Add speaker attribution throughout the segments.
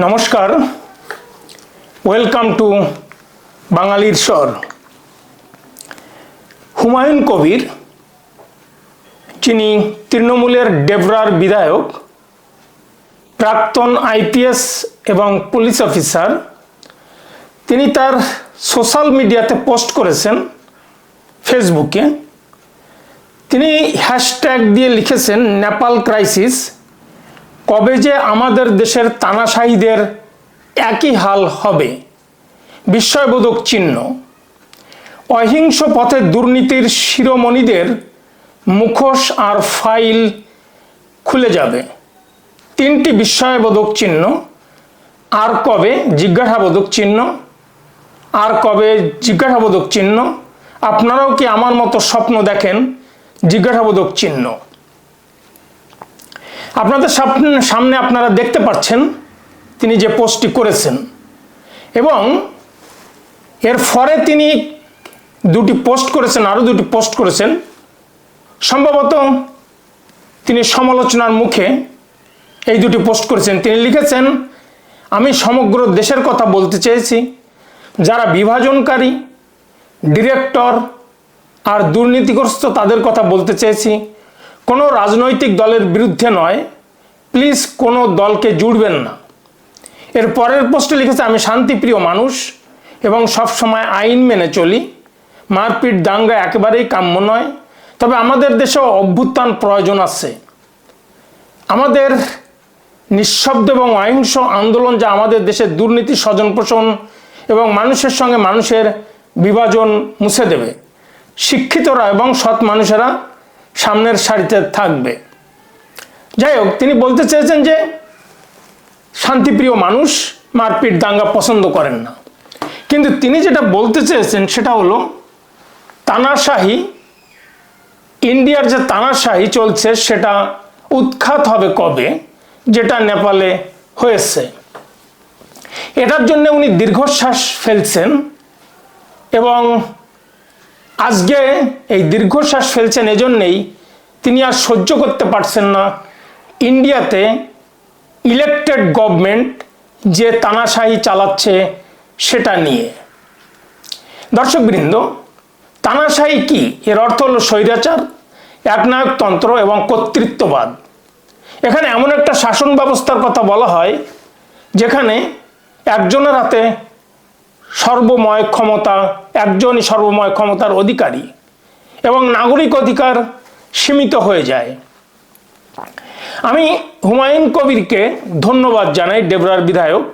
Speaker 1: নমস্কার, welcome to বাঙালির স্বর। হুমায়ুন কবির, যিনি তৃণমূলের ডেবরার বিধায়ক, প্রাক্তন আইপিএস এবং পুলিশ অফিসার, তিনি তার সোশ্যাল মিডিয়াতে পোস্ট করেছেন ফেসবুকে। তিনি হ্যাশট্যাগ দিয়ে লিখেছেন নেপাল ক্রাইসিস, কবে যে আমাদের দেশের তানাশাহীদের একই হাল হবে, বিস্ময়বোধক চিহ্ন। অহিংস পথে দুর্নীতির শিরোমণিদের মুখোশ আর ফাইল খুলে যাবে। তিনটি বিস্ময়বোধক চিহ্ন। আর কবে জিজ্ঞাসাবোধক চিহ্ন, আর কবে জিজ্ঞাসাবোধক চিহ্ন। আপনারাও কি আমার মতো স্বপ্ন দেখেন? জিজ্ঞাসাবোধক চিহ্ন। আপনাদের সামনে আপনারা দেখতে পাচ্ছেন তিনি যে পোস্টটি করেছেন, এবং এর পরে তিনি দুটি পোস্ট করেছেন, আরও দুটি পোস্ট করেছেন। সম্ভবত তিনি সমালোচনার মুখে এই দুটি পোস্ট করেছেন। তিনি লিখেছেন, আমি সমগ্র দেশের কথা বলতে চেয়েছি, যারা বিভাজনকারী, ডিরেক্টর আর দুর্নীতিগ্রস্ত তাদের কথা বলতে চেয়েছি। কোনো রাজনৈতিক দলের বিরুদ্ধে নয়, প্লিজ কোনো দলকে জুড়বেন না। এর পরের পোস্টে লিখেছে, আমি শান্তিপ্রিয় মানুষ এবং সবসময় আইন মেনে চলি। মারপিট দাঙ্গা একেবারেই কাম্য নয়, তবে আমাদের দেশেও অভ্যুত্থান প্রয়োজন আছে। আমাদের নিঃশব্দ এবং অহিংস আন্দোলন যা আমাদের দেশের দুর্নীতি, স্বজনপোষণ এবং মানুষের সঙ্গে মানুষের বিভাজন মুছে দেবে। শিক্ষিতরা এবং সৎ মানুষেরা সামনের সারিতে থাকবে। যাই হোক, তিনি বলতে চেয়েছেন যে শান্তিপ্রিয় মানুষ মারপিট দাঙ্গা পছন্দ করেন না, কিন্তু তিনি যেটা বলতে চেয়েছেন সেটা হলো তানাশাহি, ইন্ডিয়ার যে তানাশাহি চলছে সেটা উৎখাত হবে কবে, যেটা নেপালে হয়েছে। এটার জন্য উনি দীর্ঘশ্বাস ফেলছেন, এবং আজকে এই দীর্ঘশ্বাস ফেলছেন এজন্যেই তিনি আর সহ্য করতে পারছেন না ইন্ডিয়াতে ইলেকটেড গভর্নমেন্ট যে তানাশাহি চালাচ্ছে সেটা নিয়ে। দর্শকবৃন্দ, তানাশাহি কি? এর অর্থ হলো স্বৈরাচার, একনায়কতন্ত্র এবং কর্তৃত্ববাদ। এখানে এমন একটা শাসন ব্যবস্থার কথা বলা হয় যেখানে একজনের হাতে সর্বময় ক্ষমতা, একজনই সর্বময় ক্ষমতার অধিকারী, এবং নাগরিক অধিকার সীমিত হয়ে যায়। আমি হুমায়ুন কবিরকে ধন্যবাদ জানাই, ডেবরার বিধায়ক।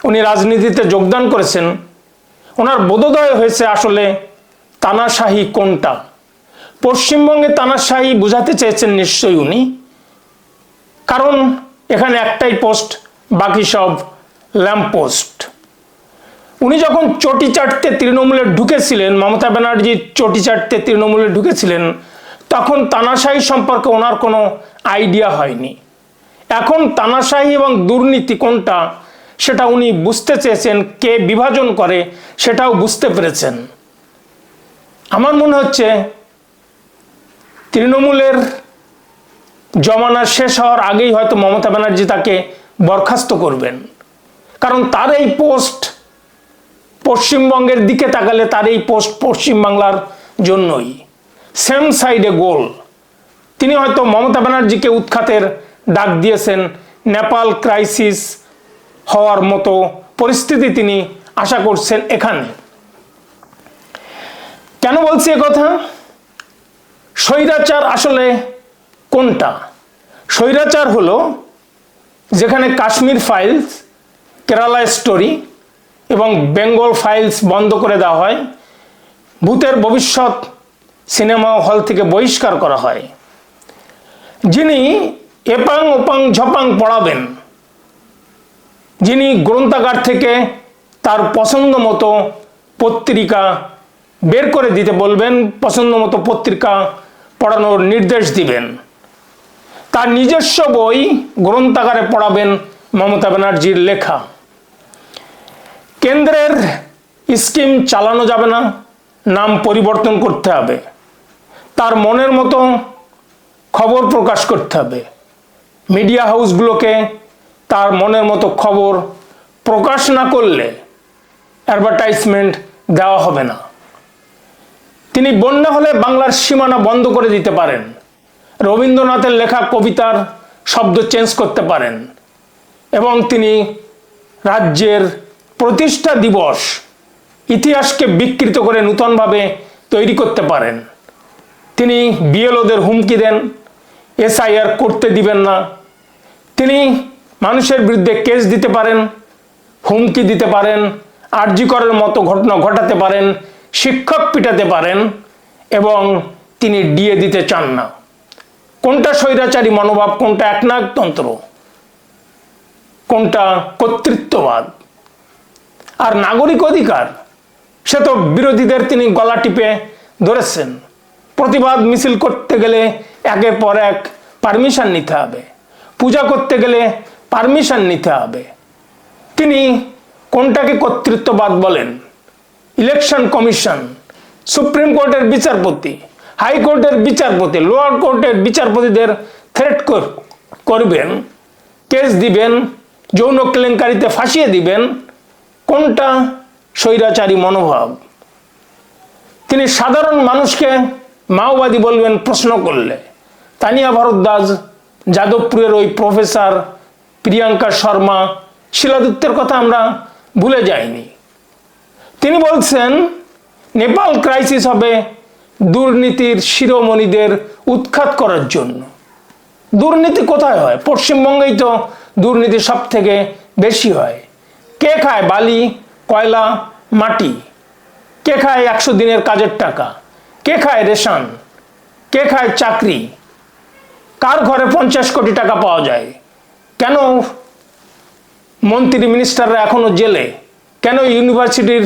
Speaker 1: উনি রাজনীতিতে যোগদান করেছেন, ওনার বোধোদয় হয়েছে আসলে তানাশাহি কোনটা। পশ্চিমবঙ্গে তানাশাহি বোঝাতে চেয়েছেন নিশ্চয়ই উনি, কারণ এখানে একটাই পোস্ট, বাকি সব ল্যাম্পপোস্ট। উনি যখন চটি চাটতে তৃণমূলে ঢুকেছিলেন, মমতা ব্যানার্জি চটি চাটতে তৃণমূলে ঢুকেছিলেন, তখন তানাশাহি সম্পর্কে ওনার কোনো আইডিয়া হয়নি। এখন তানাশাহি এবং দুর্নীতি কোনটা সেটা উনি বুঝতে চেয়েছেন, কে বিভাজন করে সেটাও বুঝতে পেরেছেন। আমার মনে হচ্ছে তৃণমূলের জমানা শেষ হওয়ার আগেই হয়তো মমতা ব্যানার্জি তাকে বরখাস্ত করবেন, কারণ তার এই পোস্ট পশ্চিমবঙ্গের দিকে তাকালে তার এই পোস্ট পশ্চিমবাংলার জন্যই। সেম সাইডে গোল। তিনি হয়তো মমতা ব্যানার্জিকে উৎখাতের ডাক দিয়েছেন, নেপাল ক্রাইসিস হওয়ার মতো পরিস্থিতি তিনি আশা করছেন এখানে। কেন বলছি কথা? স্বৈরাচার আসলে কোনটা? স্বৈরাচার হলো যেখানে কাশ্মীর ফাইলস, কেরালা স্টোরি এবং বেঙ্গল ফাইলস বন্ধ করে দেওয়া হয়, ভূতের ভবিষ্যৎ সিনেমা হল থেকে বহিষ্কার করা হয়, যিনি এপাং ওপাং ঝপাং পড়াবেন, যিনি গ্রন্থাগার থেকে তার পছন্দ মতো পত্রিকা বের করে দিতে বলবেন, পছন্দ মতো পত্রিকা পড়ানোর নির্দেশ দিবেন, তার নিজস্ব বই গ্রন্থাগারে পড়াবেন মমতা ব্যানার্জির লেখা। কেন্দ্রের স্কিম চালানো যাবে না, নাম পরিবর্তন করতে হবে, তার মনের মতো খবর প্রকাশ করতে হবে, মিডিয়া হাউসগুলোকে তার মনের মতো খবর প্রকাশ না করলে অ্যাডভার্টাইজমেন্ট দেওয়া হবে না। তিনি বন্যা হলে বাংলার সীমানা বন্ধ করে দিতে পারেন, রবীন্দ্রনাথের লেখা কবিতার শব্দ চেঞ্জ করতে পারেন এবং তিনি রাজ্যের প্রতিষ্ঠা দিবস ইতিহাসকে বিকৃত করে নূতনভাবে তৈরি করতে পারেন। তিনি বিএলওদের হুমকি দেন, এসআইআর করতে দিবেন না। তিনি মানুষের বিরুদ্ধে কেস দিতে পারেন, হুমকি দিতে পারেন, আরজি করের মতো ঘটনা ঘটাতে পারেন, শিক্ষক পিটাতে পারেন এবং তিনি ডিএ দিতে চান না। কোনটা স্বৈরাচারী মনোভাব, কোনটা একনায়কতন্ত্র, কোনটা কর্তৃত্ববাদ? আর নাগরিক অধিকার, সে তো বিরোধীদের তিনি গলা টিপে ধরেছেন। প্রতিবাদ মিছিল করতে গেলে একের পর এক পারমিশন নিতে হবে, পূজা করতে গেলে পারমিশন নিতে হবে। তিনি কোনটাকে কর্তৃত্ববাদ বলেন? ইলেকশন কমিশন, সুপ্রিম কোর্টের বিচারপতি, হাইকোর্টের বিচারপতি, লোয়ার কোর্টের বিচারপতিদের থ্রেট করবেন, কেস দিবেন, যৌন কেলেঙ্কারিতে ফাঁসিয়ে দিবেন। কোনটা স্বৈরাচারী মনোভাব? তিনি সাধারণ মানুষকে মাওবাদী বলবেন প্রশ্ন করলে। তানিয়া ভরদ্বাজ, যাদবপুরের ওই প্রফেসর, প্রিয়াঙ্কা শর্মা, শিলাদত্তের কথা আমরা ভুলে যাইনি। তিনি বলছেন নেপাল ক্রাইসিস হবে দুর্নীতির শিরোমণিদের উৎখাত করার জন্য। দুর্নীতি কোথায় হয়? পশ্চিমবঙ্গেই তো দুর্নীতি সব থেকে বেশি হয়। কে খায় বালি, কয়লা, মাটি? কে খায় 100 দিনের কাজের টাকা? কে খায় রেশন? কে খায় চাকরি? কার ঘরে 50 কোটি টাকা পাওয়া যায়? কেন মন্ত্রী মিনিস্টাররা এখনো জেলে? কেন ইউনিভার্সিটির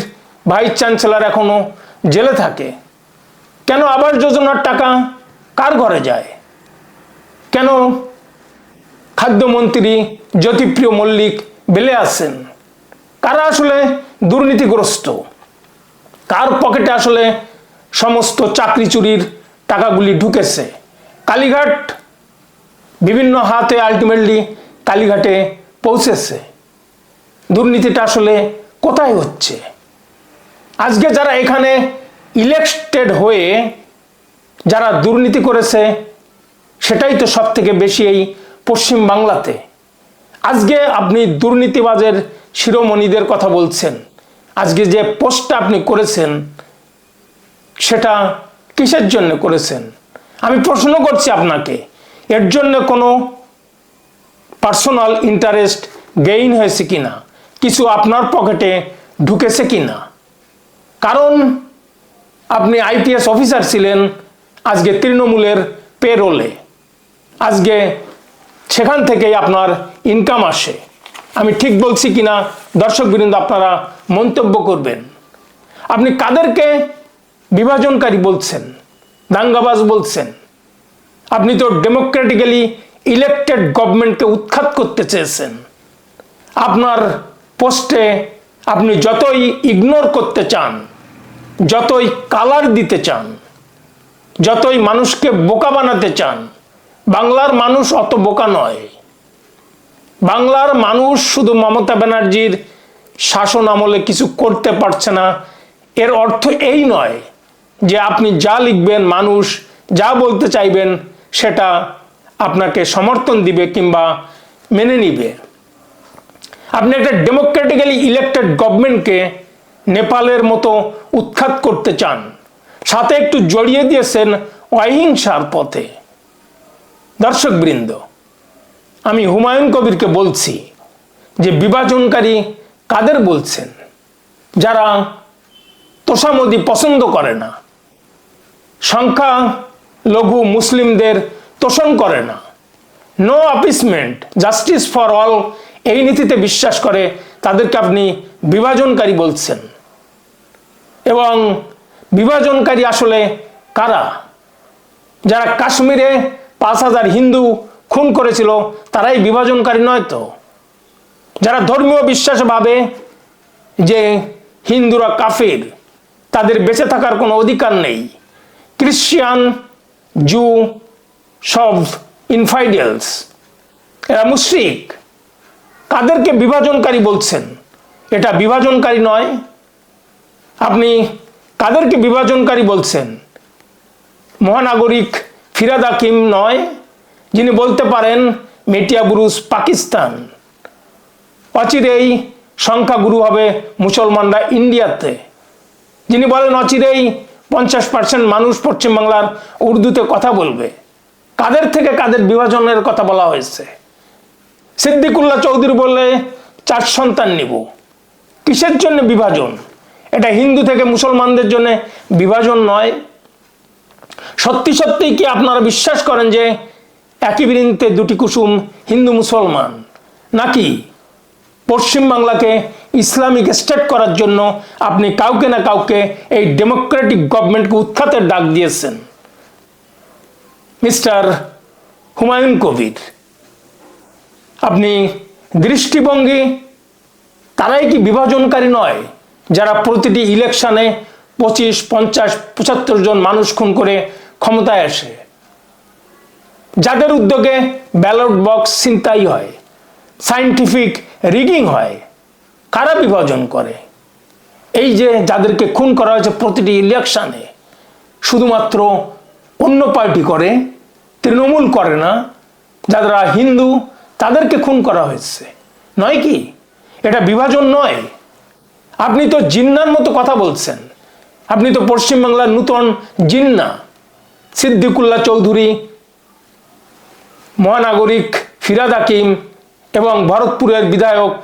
Speaker 1: ভাইস চ্যান্সেলর এখনো জেলে থাকে? কেন আবাস যোজনার টাকা কার ঘরে যায়? কেন খাদ্যমন্ত্রী জ্যোতিপ্রিয় মল্লিক বেলে আসেন? কারা আসলে দুর্নীতিগ্রস্ত? কার পকেটে আসলে সমস্ত চাকরি চুরির টাকাগুলি ঢুকেছে? কালীঘাট বিভিন্ন হাতে আলটিমেটলি কালীঘাটে পৌঁছেছে। দুর্নীতিটা আসলে কোথায় হচ্ছে? আজকে যারা এখানে ইলেকটেড হয়ে যারা দুর্নীতি করেছে সেটাই তো সব থেকে বেশি এই পশ্চিম বাংলাতে। আজকে আপনি দুর্নীতিবাজের শিরোমণিদের কথা বলছেন, আজকে যে পোস্টটা আপনি করেছেন সেটা কিসের জন্য করেছেন? আমি প্রশ্ন করছি আপনাকে, এর জন্য কোনো পার্সোনাল ইন্টারেস্ট গেইন হয়েছে কিনা, কিছু আপনার পকেটে ঢুকেছে কিনা? কারণ আপনি আইপিএস অফিসার ছিলেন, আজকে তৃণমূলের পেরোলে, আজকে সেখান থেকেই আপনার ইনকাম আসে। আমি ঠিক বলছি কিনা দর্শকবৃন্দ আপনারা মন্তব্য করবেন। আপনি কাদেরকে বিভাজনকারী বলছেন, দাঙ্গাবাজ বলছেন? আপনি তো ডেমোক্রেটিক্যালি ইলেক্টেড গভর্নমেন্টকে উৎখাত করতে চেয়েছেন। আপনার পোস্টে আপনি যতই ইগনোর করতে চান, যতই কালার দিতে চান, যতই মানুষকে বোকা বানাতে চান, বাংলার মানুষ অত বোকা নয়। বাংলার মানুষ শুধু মমতা ব্যানার্জির শাসন আমলে কিছু করতে পারছে না এর অর্থ এই নয় যে আপনি যা লিখবেন, মানুষ যা বলতে চাইবেন সেটা আপনাকে সমর্থন দিবে কিংবা মেনে নিবে। আপনি একটা ডেমোক্রেটিক্যালি ইলেক্টেড গভর্নমেন্টকে নেপালের মতো উৎখাত করতে চান, সাথে একটু জড়িয়ে দিয়েছেন অহিংসার পথে। দর্শকবৃন্দ, আমি হুমায়ুন কবিরকে বলছি যে বিভাজনকারী কাদের বলছেন? যারা তোষামোদী পছন্দ করে না, সংখ্যা লঘু মুসলিমদের তোষণ করে না, no appeasement, justice for all, এই নীতিতে বিশ্বাস করে, তাদেরকে আপনি বিভাজনকারী বলছেন। এবং বিভাজনকারী আসলে কারা? যারা কাশ্মীরে 5000 হিন্দু খুন করেছিল তারাই বিভাজনকারী নয় তো? যারা ধর্মীয় বিশ্বাসে ভাবে যে হিন্দুরা কাফের, তাদের বেঁচে থাকার কোনো অধিকার নেই, খ্রিস্টান, জু সব ইনফাইডেলস, এরা মুশরিক, কাদেরকে বিভাজনকারী বলছেন? এটা বিভাজনকারী নয়। আপনি কাদেরকে বিভাজনকারী বলছেন? মহানাগরিক ফিরাদ হাকিম নয়, যিনি বলতে পারেন মেটিয়াবুরুজ পাকিস্তান, অচিরেই সংখ্যাগুরু হবে মুসলমানরা ইন্ডিয়াতে, যিনি বলেন অচিরেই 50% মানুষ পশ্চিমবাংলার উর্দুতে কথা বলবে। কাদের থেকে কাদের বিভাজনের কথা বলা হয়েছে? সিদ্দিকুল্লাহ চৌধুরী বললে 4 সন্তান নিব। কিসের জন্য বিভাজন? এটা হিন্দু থেকে মুসলমানদের জন্য বিভাজন নয়। সত্যি সত্যি কি আপনারা বিশ্বাস করেন যে একই বৃন্তে দুটি কুসুম, হিন্দু মুসলমান? নাকি পশ্চিমবাংলাকে ইসলামিক স্টেট করার জন্য আপনি কাউকে না কাউকে এই ডেমোক্রেটিক গভর্নমেন্টকে উৎখাতের ডাক দিয়েছেন? মিস্টার হুমায়ুন কবির, আপনি দৃষ্টিভঙ্গি, তারাই কি বিভাজনকারী নয় যারা প্রতিটি ইলেকশনে 25, 50, 75 জন মানুষ খুন করে ক্ষমতায় আসে, যাদের উদ্যোগে ব্যালট বক্স ছিনতাই হয়, সায়েন্টিফিক রিগিং হয়? কারা বিভাজন করে? এই যে যাদেরকে খুন করা হয়েছে প্রতিটি ইলেকশনে, শুধুমাত্র অন্য পার্টি করে, তৃণমূল করে না, যারা হিন্দু তাদেরকে খুন করা হয়েছে, নয় কি? এটা বিভাজন নয়? আপনি তো জিন্নার মতো কথা বলছেন। আপনি তো পশ্চিমবাংলার নূতন জিন্না। সিদ্দিকুল্লাহ চৌধুরী, মহানাগরিক ফিরাদ হাকিম এবং ভরতপুরের বিধায়ক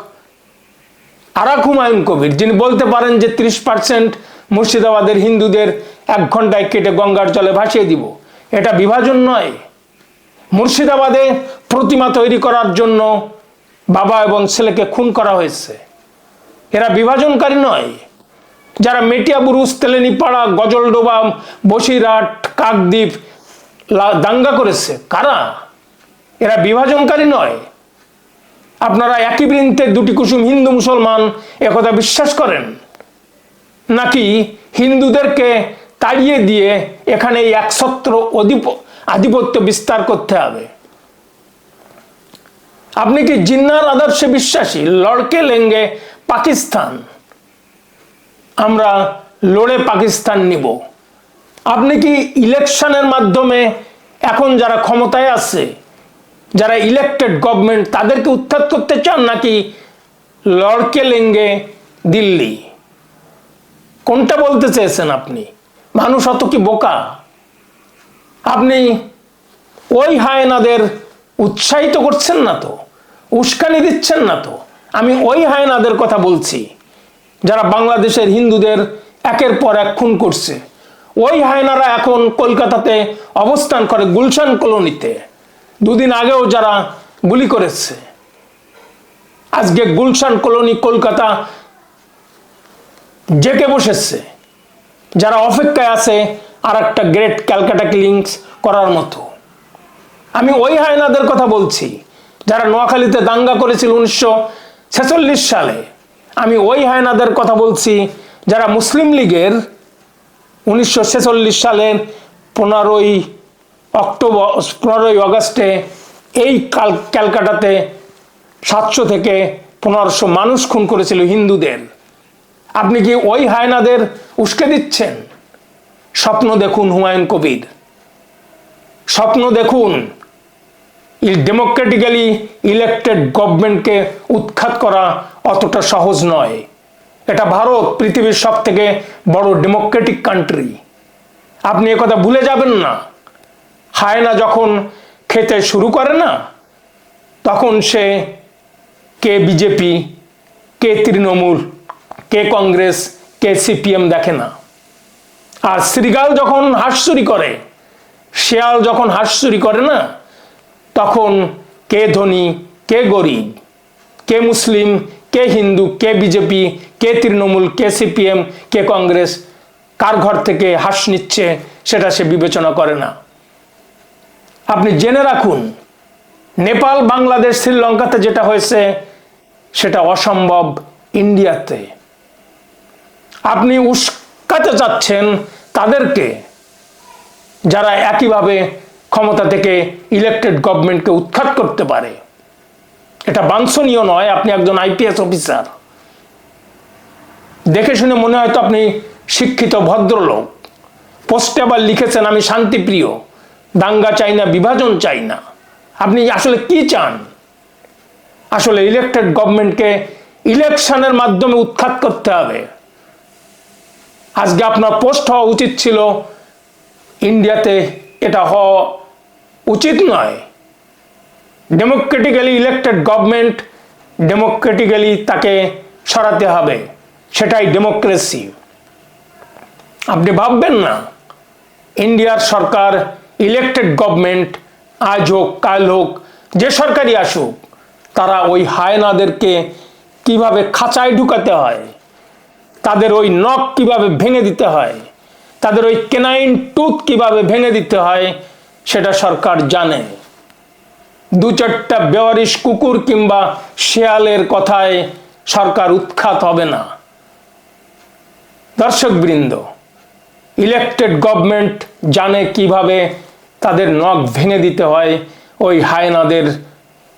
Speaker 1: আরাক হুমায়ুন কবির, যিনি বলতে পারেন যে 30% মুর্শিদাবাদের হিন্দুদের 1 ঘন্টায় কেটে গঙ্গার জলে ভাসিয়ে দিব। এটা বিভাজন নয়? মুর্শিদাবাদে প্রতিমা তৈরি করার জন্য বাবা এবং ছেলেকে খুন করা হয়েছে, এরা বিভাজনকারী নয়? যারা মেটিয়াবুরুজ, তেলেনীপাড়া, গজলডোবা, বসিরহাট, কাকদ্বীপ দাঙ্গা করেছে, কারা? এরা বিভাজনকারী নয়? আপনারা একই বৃন্তে দুটি কুসুম, হিন্দু মুসলমান, একথা বিশ্বাস করেন? নাকি হিন্দুদেরকে তাড়িয়ে দিয়ে এখানে একছত্র আধিপত্য বিস্তার করতে হবে? আপনি কি জিন্নার আদর্শে বিশ্বাসী? লড়কে লেঙ্গে পাকিস্তান, আমরা লড়ে পাকিস্তান নিব। আপনি কি ইলেকশনের মাধ্যমে এখন যারা ক্ষমতায় আছে, যারা ইলেক্টেড গভর্নমেন্ট, তাদেরকে উৎখাত করতে চান? নাকি লড়কে লেঙ্গে দিল্লি? কোনটা বলতে চেয়েছেন আপনি? মানুষ অত কি বোকা? আপনি ওই হায়নাদের উৎসাহিত করছেন না তো, উস্কানি দিচ্ছেন না তো? আমি ওই হায়নাদের কথা বলছি যারা বাংলাদেশের হিন্দুদের একের পর এক খুন করছে। ওই হায়নারা এখন কলকাতাতে অবস্থান করে, গুলশান কলোনিতে। 2 দিন আগেও যারা গুলি করেছে, আজকে গুলশান কলোনি কলকাতা জেকে বসেছে, যারা অপেক্ষায় আছে আর একটা গ্রেট ক্যালকাটা কিলিংস করার মতো। আমি ওই হায়নাদের কথা বলছি যারা নোয়াখালীতে দাঙ্গা করেছিল 1946 সালে। আমি ওই হায়নাদের কথা বলছি যারা মুসলিম লীগের 1946 সালের 15ই আগস্টে এই ক্যালকাটাতে 700 থেকে 1500 মানুষ খুন করেছিল হিন্দুদের। আপনি কি ওই হায়নাদের উস্কে দিচ্ছেন? স্বপ্ন দেখুন হুমায়ুন কবির, স্বপ্ন দেখুন। ডেমোক্রেটিক্যালি ইলেক্টেড গভর্নমেন্টকে উৎখাত করা অতটা সহজ নয়। এটা ভারত, পৃথিবীর সবথেকে বড় ডেমোক্রেটিক কান্ট্রি। আপনি একথা ভুলে যাবেন না। হায়না যখন খেতে শুরু করে না, তখন সে কে বিজেপি, কে তৃণমূল, কে কংগ্রেস, কে সিপিএম দেখে না। আর শ্রীগাল যখন হাঁস চুরি করে, শেয়াল যখন হাঁস চুরি করে না, তখন কে ধনী, কে গরিব, কে মুসলিম, কে হিন্দু, কে বিজেপি, কে তৃণমূল, কে সিপিএম, কে কংগ্রেস, কার ঘর থেকে হাঁস নিচ্ছে সেটা সে বিবেচনা করে না। আপনি জেনে রাখুন, নেপাল, বাংলাদেশ, শ্রীলঙ্কাতে যেটা হয়েছে সেটা অসম্ভব ইন্ডিয়াতে। আপনি উস্কাতে চাচ্ছেন তাদেরকে যারা একইভাবে ক্ষমতা থেকে ইলেক্টেড গভর্নমেন্টকে উৎখাত করতে পারে। এটা বাঞ্ছনীয় নয়। আপনি একজন আইপিএস অফিসার, দেখে শুনে মনে হয় তো আপনি শিক্ষিত ভদ্রলোক। পোস্টে আবার লিখেছেন আমি শান্তিপ্রিয়, দাঙ্গা চাই না, বিভাজন চাই না। আপনি আসলে কি চান? আসলে ইলেক্টেড গভর্নমেন্টকে ইলেকশনের মাধ্যমে উৎখাত করতে হবে। আজকে আপনার পোস্ট হওয়া উচিত ছিল ইন্ডিয়াতে, এটা হওয়া উচিত নয়। ডেমোক্রেটিক্যালি ইলেক্টেড গভর্নমেন্ট, ডেমোক্রেটিক্যালি তাকে সরাতে হবে, সেটাই ডেমোক্রেসি। আপনি ভাববেন না ইন্ডিয়ার সরকার, ইলেক্টেড গভর্নমেন্ট আজ হোক কাল হোক, যে সরকারই আসুক, তারা ওই হায়নাদেরকে কিভাবে খাঁচায় ঢুকাতে হয়, তাদের ওই নখ কিভাবে ভেঙে দিতে হয়, তাদের ওই কেনাইন টুথ কিভাবে ভেঙে দিতে হয়, সেটা সরকার জানে। দু চারটা বেওয়ারিশ কুকুর কিংবা শেয়ালের কথায় সরকার উৎখাত হবে না। দর্শকবৃন্দ, ইলেক্টেড গভর্নমেন্ট জানে কিভাবে তাদের নখ ভেঙে দিতে হয় ওই হায়নাদের,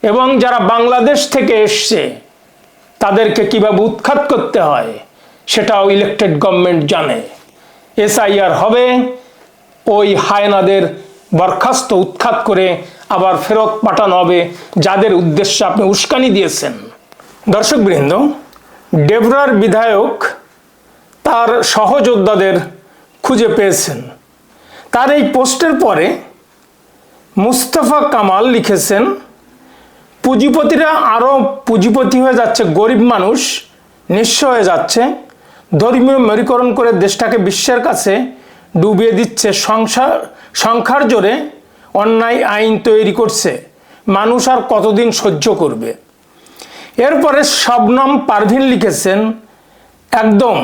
Speaker 1: এবং যারা বাংলাদেশ থেকে এসছে তাদেরকে কিভাবে উৎখাত করতে হয় সেটাও ইলেক্টেড গভর্নমেন্ট জানে। এসআইআর হবে, ওই হায়নাদের বরখাস্ত উৎখাত করে আবার ফেরত পাঠানো হবে যাদের উদ্দেশ্যে আপনি উস্কানি দিয়েছেন। দর্শকবৃন্দ, ডেবরার বিধায়ক তার সহযোদ্ধাদের খুঁজে পেয়েছেন। তার এই পোস্টের পরে মুস্তাফা কামাল লিখেছেন, পুঁজিপতিরা আরও পুঁজিপতি হয়ে যাচ্ছে, গরিব মানুষ নিঃস্ব হয়ে যাচ্ছে, ধর্মীয় মেরুকরণ করে দেশটাকে বিশ্বের কাছে ডুবিয়ে দিচ্ছে, সংখ্যার জোরে অন্যায় আইন তৈরি করছে, মানুষ আর কতদিন সহ্য করবে। এরপরে শবনম পারভিন লিখেছেন, একদম,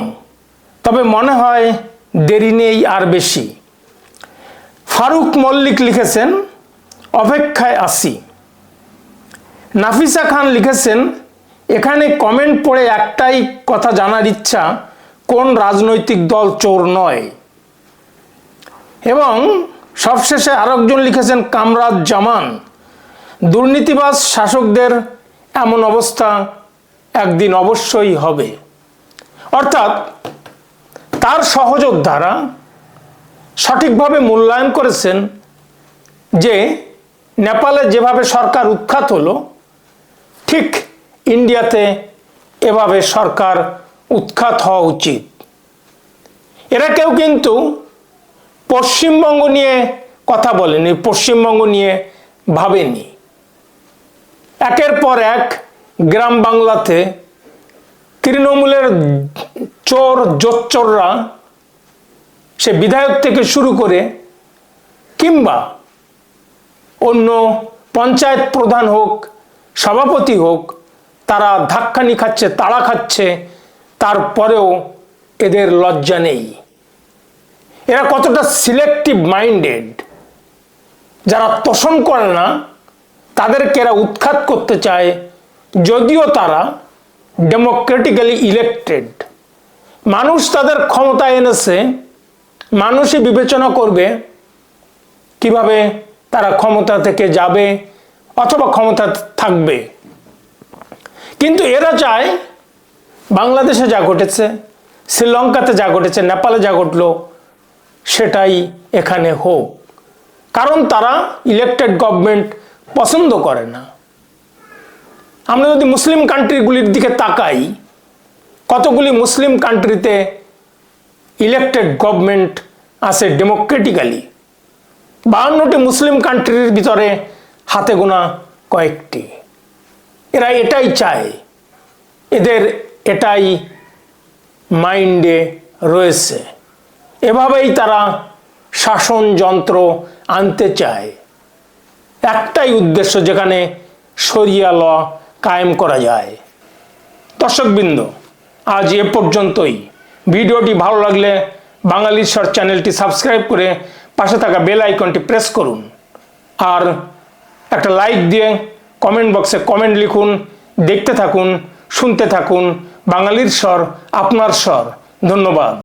Speaker 1: তবে মনে হয় দেরি নেই আর বেশি। ফারুক মল্লিক লিখেছেন, অপেক্ষায় আছি। নাফিসা খান লিখেছেন, এখানে কমেন্ট পড়ে একটাই কথা জানার ইচ্ছা, কোন রাজনৈতিক দল চোর নয়। এবং সবশেষে আরেকজন লিখেছেন, কামরাজ জামান, দুর্নীতিবাজ শাসকদের এমন অবস্থা একদিন অবশ্যই হবে। অর্থাৎ তার সহযোদ্ধারা সঠিকভাবে মূল্যায়ন করেছেন যে নেপালে যেভাবে সরকার উৎখাত হলো, ঠিক ইন্ডিয়াতে এভাবে সরকার উৎখাত হওয়া উচিত। এরা কেউ কিন্তু পশ্চিমবঙ্গ নিয়ে কথা বলেনি, পশ্চিমবঙ্গ নিয়ে ভাবেনি। একের পর এক গ্রাম বাংলাতে তৃণমূলের চোর জোচ্চোররা, সে বিধায়ক থেকে শুরু করে কিংবা অন্য পঞ্চায়েত প্রধান হোক, সভাপতি হোক, তারা ধাক্কানি খাচ্ছে, তাড়া খাচ্ছে, তারপরেও এদের লজ্জা নেই। এরা কতটা সিলেক্টিভ মাইন্ডেড, যারা তোষণ করে না তাদেরকে এরা উৎখাত করতে চায়, যদিও তারা ডেমোক্রেটিক্যালি ইলেক্টেড। মানুষ তাদের ক্ষমতায় এনেছে, মানুষই বিবেচনা করবে কিভাবে তারা ক্ষমতা থেকে যাবে অথবা ক্ষমতা থাকবে। কিন্তু এরা চায় বাংলাদেশে যা ঘটেছে, শ্রীলঙ্কাতে যা ঘটেছে, নেপালে যা ঘটলো, সেটাই এখানে হোক। কারণ তারা ইলেক্টেড গভর্নমেন্ট পছন্দ করে না। আমরা যদি মুসলিম কান্ট্রিগুলির দিকে তাকাই, কতগুলি মুসলিম কান্ট্রিতে ইলেক্টেড গভর্নমেন্ট আছে ডেমোক্রেটিক্যালি। 52টি মুসলিম কান্ট্রির ভিতরে হাতে গোনা কয়েকটি। এরা এটাই চায়, এদের এটাই মাইন্ডে রয়েছে। এভাবেই তারা শাসন যন্ত্র আনতে চায়। একটাই উদ্দেশ্য, যেখানে শরিয়া ল কায়েম করা যায়। দর্শকবৃন্দ, আজ এ পর্যন্তই। ভিডিওটি ভালো লাগলে বাঙালির স্বর চ্যানেলটি সাবস্ক্রাইব করে পাশে থাকা বেল আইকনটি প্রেস করুন, আর একটা লাইক দিয়ে কমেন্ট বক্সে কমেন্ট লিখুন। দেখতে থাকুন, শুনতে থাকুন বাঙালির স্বর, আপনার স্বর। ধন্যবাদ।